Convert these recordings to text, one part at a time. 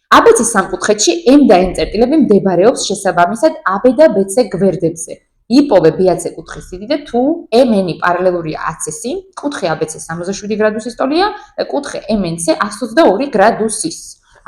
ABC-ის სამკუთხედში M და N წერტილები მდებარეობს შესაბამისად AB და BC გვერდებზე. იპოვე BAC კუთხის სიდი და თუ MN პარალელურია AC-ში, კუთხე ABC 67 გრადუსის ტოლია და კუთხე MNC 122 გრადუსის.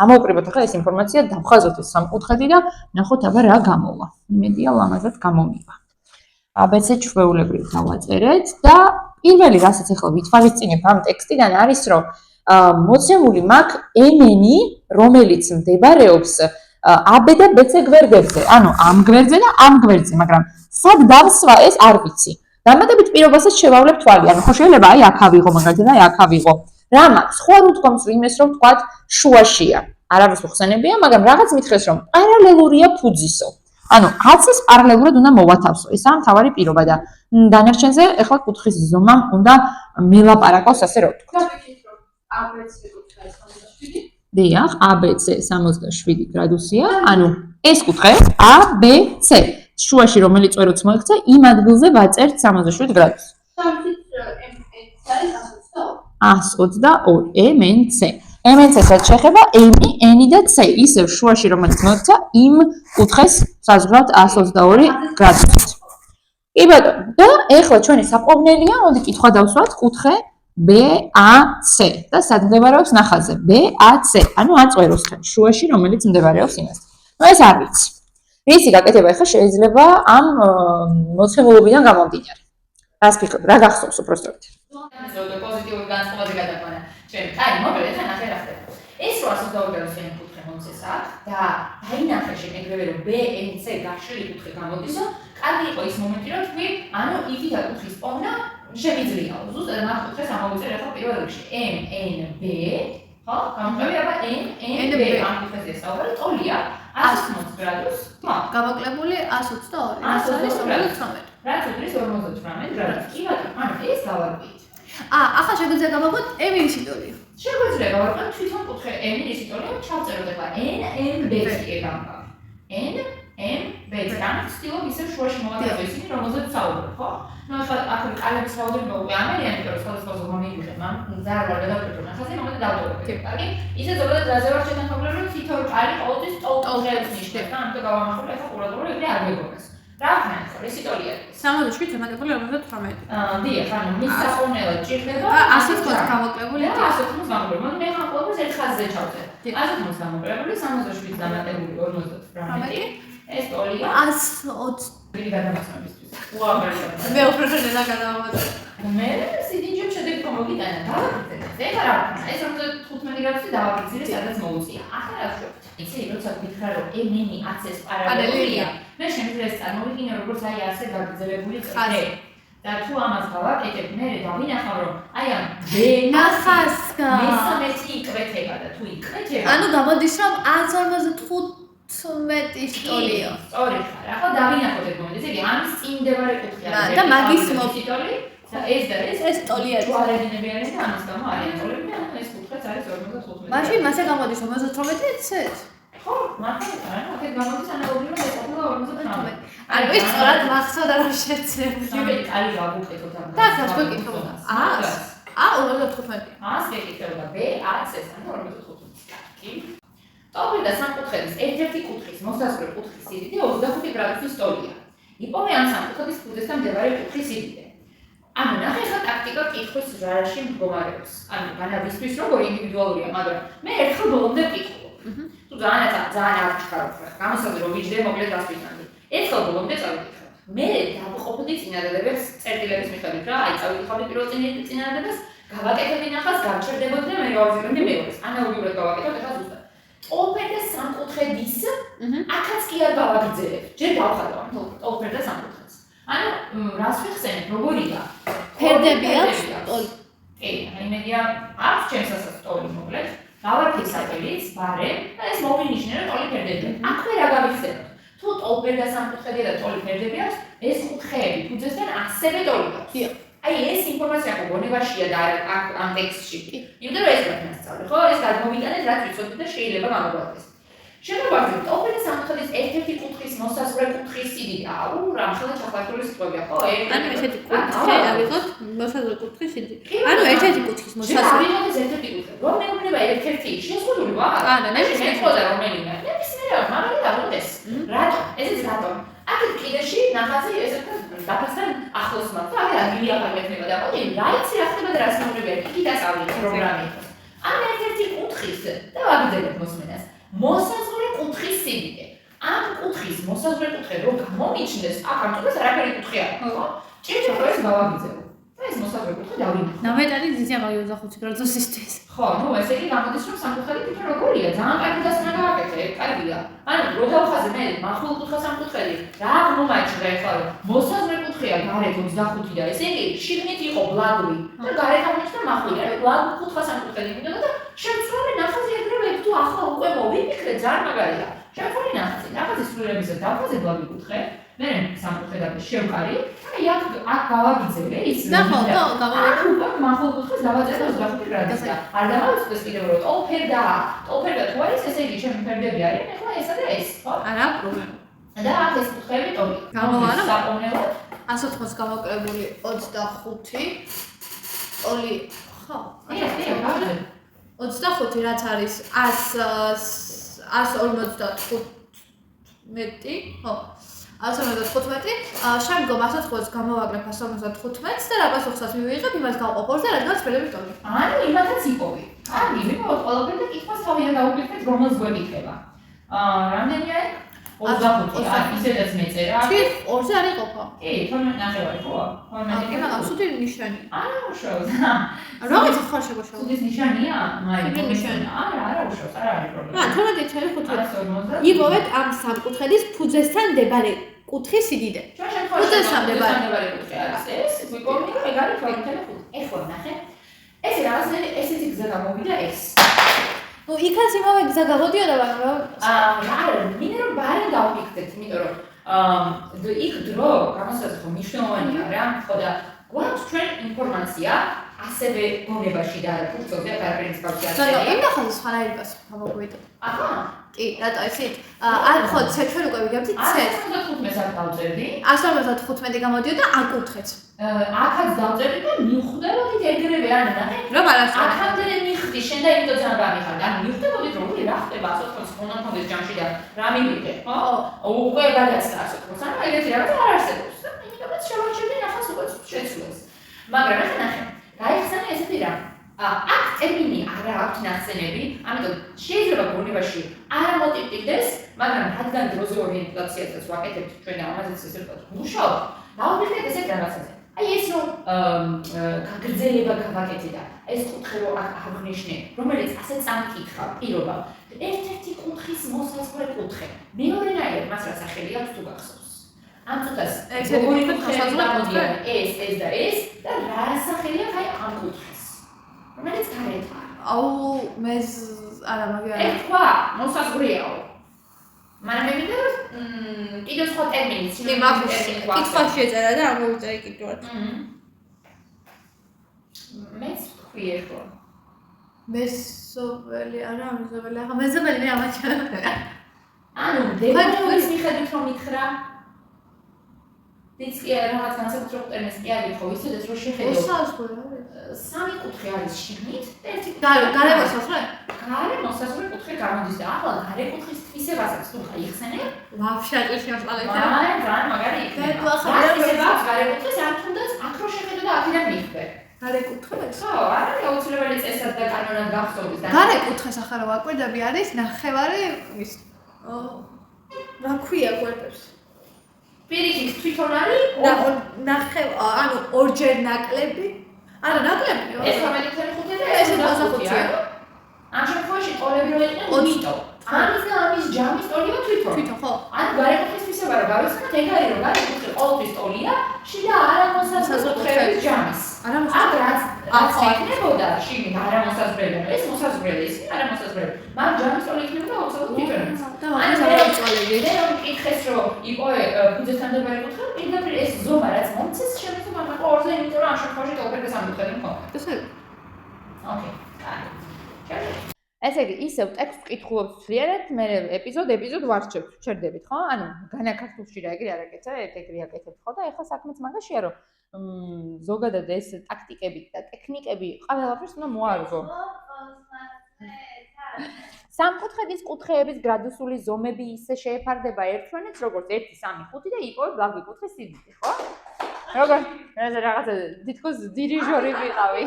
ამოვკრიბოთ ახლა ეს ინფორმაცია, დავხაზოთ ეს სამკუთხედი და ნახოთ აბა რა გამოვა. იმედია ლამაზად გამომივა. ABC ჩვეულებრივ დავაწერეთ და პირველი რასაც ახლა ვითვალისწინებ ამ ტექსტიდან არის რომ მოცემული მაქვს MN, რომელიც მდებარეობს AB და BC გვერდებზე. ანუ ამ გვერდზე და ამ გვერდზე, მაგრამ სად დავსვა ეს არ ვიცი. დამატებით პირობასაც შევავლებ თვალი. ანუ ხო შეიძლება აი აქ ავიღო მაგალითად და აი აქ ავიღო. რა მაქვს? ხო არ უთქვამს რომ იმეს რომ ვთქვათ შუაშია. არავის უხსენებია, მაგრამ რაღაც მითხრეს რომ პარალელურია ფუძისო. ანუ AC-ს პარალელურად უნდა მოვათავსო. ესაა მთავარი პირობა და დანარჩენზე ახლა კუთხის ზომამ უნდა მელაპარაკოს, ასე რომ ვთქვათ. დიახ, ABC 67 გრადუსია, ანუ ეს კუთხე ABC. შუაში რომელი წვეროც მოექცა, იმ ადგილზე ვაწერთ 67 გრადუსს. 122 MNC. MNC-საც შეხება M, N და C. ისევ შუაში რომელიც მოექცა, იმ კუთხეს საზღვრავთ 122 გრადუსით. კი ბატონო, და ეხლა ჩვენი საყოვნელია, მოდი კითხვა დავსვათ, კუთხე BAC და სად მდებარეობს ნახაზზე? BAC, ანუ აწვეროსთან, შუაში რომელიც მდებარეობს იმასთან. ნუ ეს არ ვიცი. რისი გაკეთება ახლა შეიძლება ამ მოცემულობიდან გამომდინარე. რას ფიქრობ, რა გახსოვს უბრალოდ? პოზიტიური განწყობაზე გადაყვანა. ჩვენ კაი, მოკლედ ახლა ნახე რა ხდება. ეს 122 კუთხე მომცესა და დაინახე შეგეგრევე რომ BNC გაშლილი კუთხე გამოდისო, კარგი იყო ის მომენტი რომ თქვი, ანუ იგი და კუთხის პოვნა შემიძლია. ზუსტად ამ კუთხეს ამოვიწერ ახლა პირველ რიგში MNB, ხო? გამოვიყევი აბა MNB ამ კუთხეზე საუბარი ტოლია 180 გრადუსს. გამოკლებული 122. 122. რაც უდრის 58 გრადუსს. კი ბატონო, ანუ ეს გავარკვიეთ. ახლა შეგვიძლია გავაგოთ M-ის ტოლი. შეგვიძლია გავარკვიოთ თვითონ კუთხე M-ის ტოლი, ჩავწეროთ ახლა NMB ეგამბა. NMB ანუ ცდილობ ისევ შუაში მოვაწერო ისინი, რომელზეც საუბრობ, ხო? ნუ ახლა აქ კალების საუბარი მოუყვე ამერიანი, იმიტომ რომ სხვადასხვა ზომა მიიღეთ, მან ძალიან ვარ გადავკეთო ნახაზი, მომენტ დავდობებ. კარგი? ისე ზოგადად რაზე ვარ შეთანხმებული, რომ თითოეულ კალი ყოველთვის ტოლს ნიშნებს და ამიტომ გავამახვილე ახლა ყურადღება ეგრე არ მეგონას. რა ხარ ეს ტოლია? 67 თემატიკული 58. დიახ, ანუ მის საყოვნელად ჭირდება 180 გამოკლებული და 180 გამოკლებული. მე ხან ყოველთვის ერთ ხაზზე ჩავწერ. 180 გამოკლებული, 67 დამატებული 58. ეს ტოლია 120. ვირი გადამასწრებისთვის. უამრავი. მე უფრო შეიძლება გადავამატო. მე სიდინჯემ შედეგი მომიგიტანა. დავაკეთე. ეხლა რა ვქნა? ეს 55 გრადუსი დავაკეთე, სადაც მოუწია. ახლა რა ვშობ? იცი, როცა გითხრა რომ MN AC-ს პარალელურია. მე შემიძლია ეს წარმოვიდგინე როგორც აი ასე გაგრძელებული ხაზი. და თუ ამას გავაკეთებ, მე დავინახავ რომ აი ამ ნახაზგა მესამეთი იკვეთება და თუ იკვეთება. ანუ გამოდის რომ 155 ტოლია. სწორი ხარ. ახლა დავინახოთ ეს მომენტი. ესე იგი ამის წინ მდებარე კუთხეა. და მაგის ტოლი და ეს ტოლია. ჯვალებინები არის და ამას გამო არის ტოლები და ეს კუთხეც არის 55. მაშინ მასე გამოდის 58-ით? ხო, მაგრამ აქ გამოდის ანალოგიურად ეს ყოფილა 58. ანუ ის სწორად მახსოვდა რომ შეცდები. შევედი კალი გავუკეთოთ ამ. და ახლა თქვენ კითხულობთ. 55. ასე კითხულობ BAC-ს ანუ 55. კი. ტოლი და სამკუთხედის ერთ-ერთი კუთხის მოსაზღვრე კუთხის სიდიდე 25 გრადუსის ტოლია. იპოვე ამ სამკუთხედის ფუძესთან მდებარე კუთხის სიდიდე. ანუ ნახე ხა ტაქტიკა კითხვის რაში მდგომარეობს. ანუ განავისთვის როგორ ინდივიდუალურია, მაგრამ მე ერთხელ ბოლომდე ვკითხულობ. თუ ძალიან არ ჩქარობ, გამოსავდი რომ ვიჯდე მოკლედ გასვიტანდი. ერთხელ ბოლომდე წავიკითხავ. მე დავყოფდი წინადადებებს წერტილების მიხედვით რა, აი წავიკითხავდი პირველ წინადადებას, გავაკეთებდი ნახას, გავჩერდებოდი და მე გავაზრებდი მეორეს. ანალოგიურად გავაკეთებ ახლა ზუსტად. ტოლფერდა სამკუთხედის, აქაც კი არ გავაგრძელებ. ჯერ დავხატავ ამ ტოლფერდა სამკუთხედს. ანუ რას ვიხსენებ, როგორია? ფერდები აქვს ტოლი. კი, აი მედია აქვს ჩემს ასած ტოლი მოკლედ. გავარქი საკელიც, ბარე და ეს მოვინიშნე რომ ტოლი ფერდებია. აქვე რა გავიხსენოთ? თუ ტოლფერდა სამკუთხედია და ტოლი ფერდები აქვს, ეს კუთხეები ფუძესთან ასევე ტოლი აქვს. აი ეს ინფორმაცია გონებაშია და ამ ტექსტში. იმიტომ რომ ეს რა განსწავლე, ხო? ეს გადმოვიტანეთ, რაც ვიცოდი და შეიძლება გამოგვადგეს. შეგვიძლია ტოლკინის სამკუთხედის ერთ-ერთი კუთხის მოსაზღვრე კუთხის სიდიდე. აუ, რამხელა ჩახლართული სიტყვებია, ხო? ანუ ესეთი კუთხე ავიღოთ, მოსაზღვრე კუთხის სიდიდე. ანუ ერთ-ერთი კუთხის მოსაზღვრე. ავიღოთ ეს ერთ-ერთი კუთხე. რომ მეუბნება ერთ-ერთი შეზღუდული ვარ? არა, ნებისმიერ ხოდა რომელიმე. ნებისმიერ მაგარი დავუდეს. რატომ? ესეც რატომ? აქ კიდეში ნახაზი ესეთ დაფასთან ახლოს მაქვს. აი რაგი აღარ და მოდი რაიცი რა ხდება და რა სნობებია. იქით ასწავლეთ პროგრამით. ამ ერთ-ერთი კუთხის და ვაგრძელებ მოსმენას. მოსაზღვრე კუთხის სიდიდე. ამ კუთხის მოსაზღვრე კუთხე რო გამომიჩნდეს, აქ ამიტომ არაფერი კუთხე არ აქვს, ხო? ჭირდება რომ ეს გავაგრძელო. და ეს მოსაზღვრე კუთხე დავინახო. ნამეტარი ძიძია მაგ 25 გრადუსისთვის. ხო, ნუ ესე იგი გამოდის რომ სამკუთხედი თვითონ როგორია, ძალიან კარგი დასკვნა გავაკეთე, კარგია. ანუ რო დავხაზე მე მახვილ კუთხა სამკუთხედი, რა მომაჩნდა ეხლა რომ მოსაზღვრე კუთხეა გარეთ 25 და ესე იგი შიგნით იყო ბლაგური და გარეთ აღმოჩნდა მახვილი, ანუ ბლაგურ კუთხა სამკუთხედი მინდა და შემცვლელი ნახაზი ეგრევე თუ ახლა უკვე მოვიფიქრე ძალიან მაგარია. შემცვლელი ნახაზი, ნახაზის სრულებისა დავხაზე ბლაგურ კუთხე, მე სამკუთხედად შევყარი, აი აქ გავაგრძელე ის და ხო, აქ უკვე მახვილ კუთხეს დავაწერე 25 გრადუსი და არ დავაწყდეს კიდევ რომ ტოლფერდა თუ არის ესე იგი ჩემი ფერდები არიან ეხლა ესა და ეს, ხო? არა პრობლემა. და აქ ეს კუთხეები ტოლი. გამოვარო? საპოვნელად 180 გამოკლებული 25 ტოლი ხო? 25 რაც არის 155 ხო? 155 შემდგომ 180-ს გამოვაკრებ 155-ს და რაღაც უხსას მივიღებ იმას გავყოფორს და რადგანაც ფერდები ტოლი. ანუ იმათაც იპოვი. კარგი, ვიპოვოთ ყველაფერი და კითხვას თავიდან გავუკეთეთ რომელს გვეკითხება. რამდენი არის? 25. ისედაც მეწერა. ჩი 2-ზე არ იყოფა. კი, 12 ნახევარი ხო? 12. არა, სუდი ნიშანი. არა უშავს. რაღაც ხარ შეგოშავა. სუდის ნიშანია? სუდის ნიშანი. არა უშავს, არა არის პრობლემა. 12.5. იპოვეთ ამ სამკუთხედის ფუძესთან მდებარე კუთხის სიდიდე. ჩვენ შემთხვევაში დამდებარე კუთხე არის ეს, ვიპოვდი რომ ეგ არის 12.5. ეხლა ნახე. ეს რაღაცნაირი ესეთი გზა გამოვიდა ეს. ნუ იქაც იმავე გზა გამოდიოდა, მაგრამ არა, მინდა რომ ბარემ დავფიქრდეთ, იმიტომ რომ იქ დრო გამოსაზღვრე მნიშვნელოვანია რა, ხო და გვაქვს ჩვენ ინფორმაცია ასევე გონებაში და არა ფუნქციაზე არაფერი მსგავსი არ მაგრამ იმ ნახაზის სხვანაირი პასუხი გამოგვიდა. აჰა. კი, რატო ისეთ? არ ხო, ჩვენ უკვე ვიგებთ ცეთ. 175-ს არ დავწერდი. 175 გამოდიოდა ამ კუთხეც. აქაც დავწერდი და მივხვდებოდით ეგრევე, ანუ ნახე. რომ არასწორი. აქამდე მიხდი, შენ და იმიტომ ძალიან გამიხარდა. ანუ მივხვდებოდით რომ რა ხდება 180 მონათონდის ჯამში და რა მივიდე, ხო? უკვე გადაწყდა 180-ს, ანუ ეგეთი რაღაც არ არსებობს. და იმიტომაც შევარჩევდი ნახას უკვე შეცვლეს. მაგრამ ნახე, გაიხსენე ესეთი რა. აქ ტერმინი არა აქვს ნახსენები, ამიტომ შეიძლება გონებაში არ მოტივტივდეს, მაგრამ რადგან დროზე ორიენტაციასაც ვაკეთებთ ჩვენ და ამაზეც ესე ვთქვათ, მუშაობთ, დავფიქრეთ ესეთ რაღაცაზე. აი ეს რომ გაგრძელება გავაკეთე და ეს კუთხე რომ აქ აღნიშნე, რომელიც ასე წამკითხა პირობა, ერთ-ერთი კუთხის მოსაზღვრე კუთხე. მეორენაირად მას რა სახელი აქვს თუ გახსოვს. ამ წუთას როგორი კუთხეები გამოდიან, ეს და ეს და რა სახელი აქვს აი ამ კუთხეს. რომელიც გარეთაა. აუ მე არა მაგარი. ეხლა მოსაზღვრეაო. მაგრამ მე მინდა რომ კიდევ სხვა ტერმინიც კითხვა შეწერა და ამოვიწერე კიდევაც. მეც ვქვი ეხლა. მეზობელი არა, მეზობელი ახლა მეზობელი მე ამაჩა. ანუ დეპარტამენტის მიხედვით რომ მითხრა ის კი რაღაც განსაკუთრებულ ტერმინს კი არ ვითხოვ, ისედაც რომ შეხედო. მოსაზღვრე არის. სამი კუთხე არის შიგნით და ერთი გარე მოსაზღვრე? გარე მოსაზღვრე კუთხე გამოდის და ახლა გარე კუთხის თვისებასაც თუ ხაიხსენებ, ვაფშე არ შემწყალეთ. ძალიან მაგარი იქნება. თვისებაც გარე კუთხეს არ თუნდაც აქ რო შეხედო და აქედან მიხვდე. გარე კუთხეს? ხო, არა აუცილებელი წესად და კანონად გახსოვდეს და გარე კუთხეს ახლა რა ვაკვირდები არის ნახევარი ის რა ქვია კვერპებს? პირიქით თვითონ არის ანუ ორჯერ ნაკლები. არა, ნაკლებია. ეს 15 და ეს 25-ია. ამ შემთხვევაში ტოლები რო იყვნენ 20. ამის და ამის ჯამის ტოლია თვითონ. თვითონ ხო. ანუ გარე კუთხის თვისება რა გავიხსენოთ, ეგ არის რომ გარე კუთხე ყოველთვის ტოლია, შიდა არამოსაზღვრეების ჯამის. აქ იქნებოდა შიგნით არამოსაზღვრელი, ეს მოსაზღვრელი, ის არამოსაზღვრელი. მაგრამ ჯამის ტოლი იქნებოდა აუცილებლად თვითონაც. და მაგას არ ავწვალები. მე რომ მკითხეს რომ იპოვე ფუძესთან მდებარე კუთხე, პირდაპირ ეს ზომა რაც მომცეს შემეცება მაგ ორზე, იმიტომ რომ ამ შემთხვევაში ტოლები სამკუთხედი მქონდა. ესეა. ოკეი. კარგი. ესე იგი, ისევ ტექსტს ვკითხულობთ მთლიანად, მე ეპიზოდ ვარჩევთ, ჩერდებით, ხო? ანუ განაქართულში რა ეგრე არ აკეთებ, ეგრე აკეთებ, ხო? და ეხლა საქმეც მაგაშია, რომ ზოგადად ეს ტაქტიკები და ტექნიკები ყველაფერს უნდა მოარგო. სამკუთხედის კუთხეების გრადუსული ზომები ისე შეეფარდება ერთმანეთს, როგორც 1, 3, 5 და იპოვებ ბლაგვი კუთხის სიდიდე, ხო? როგორ? რაღაცა თითქოს დირიჟორი ვიყავი.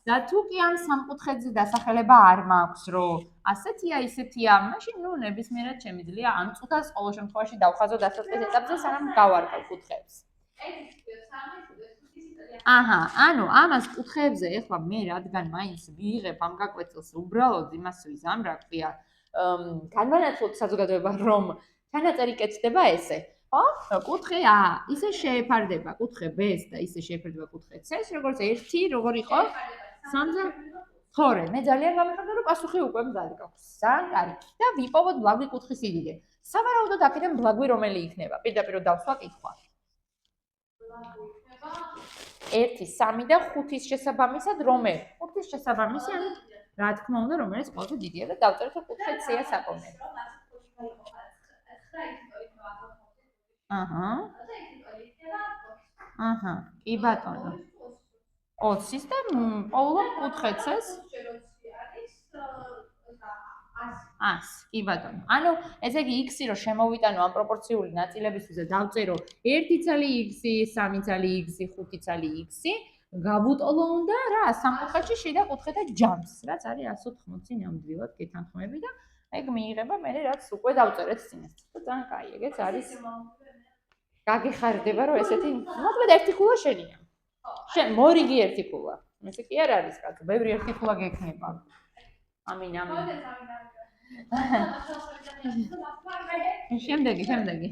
და თუ კი ამ სამკუთხედზე დასახელება არ მაქვს, რომ ასეთია, ისეთია, მაშინ ნუ ნებისმიერად შემიძლია ამ წუთას ყოველ შემთხვევაში დავხაზო დასაწყის ეტაპზე, სანამ გავარკვევ კუთხეებს. აჰა, ანუ ამას კუთხეებზე ეხლა მე რადგან მაინც ვიღებ ამ გაკვეთილს უბრალოდ იმასთვის ამ რა ქვია, განმანათლოთ საზოგადოება, რომ ჩანაწერი კეთდება ესე. ხო? კუთხე A ისე შეეფარდება კუთხე B-ს და ისე შეეფარდება კუთხე C-ს, როგორც 1, როგორ იყო? 3-ზე. თორე, მე ძალიან გამიხარდა, რომ პასუხი უკვე მზად გაქვს. ძალიან კარგი. და ვიპოვოთ ბლაგვი კუთხის სიდიდე. სავარაუდოდ აქედან ბლაგვი რომელი იქნება? პირდაპირ დავსვა კითხვა. 1, 3 და 5-ის შესაბამისად რომელი? 5-ის შესაბამისი, ანუ რა თქმა უნდა, რომელიც ყველაზე დიდია და დავწეროთ, რომ კუთხე C-ია საკონე. აჰა. აჰა, კი ბატონო. 20-ის და პოულობ კუთხე C-ს 100, კი ბატონო. ანუ ესე იგი x-ი რომ შემოვიტანო ამ პროპორციული ნაწილებისთვის და დავწერო 1 ცალი x-ი, 3 ცალი x-ი, 5 ცალი x-ი, გავუტოლო უნდა რა სამკუთხედში შიდა კუთხეთა ჯამს, რაც არის 180 ნამდვილად გეთანხმები და ეგ მიიღება მე რაც უკვე დავწერეთ წინასწარ. და ძალიან კაი, ეგეც არის. გაგეხარდება რომ ესეთი მოკლედ ერთი ქულა შენია. შენ მორიგი ერთი ქულა. ესე კი არ არის კაცო, ბევრი ერთი ქულა გექნება. ამინ. შემდეგი.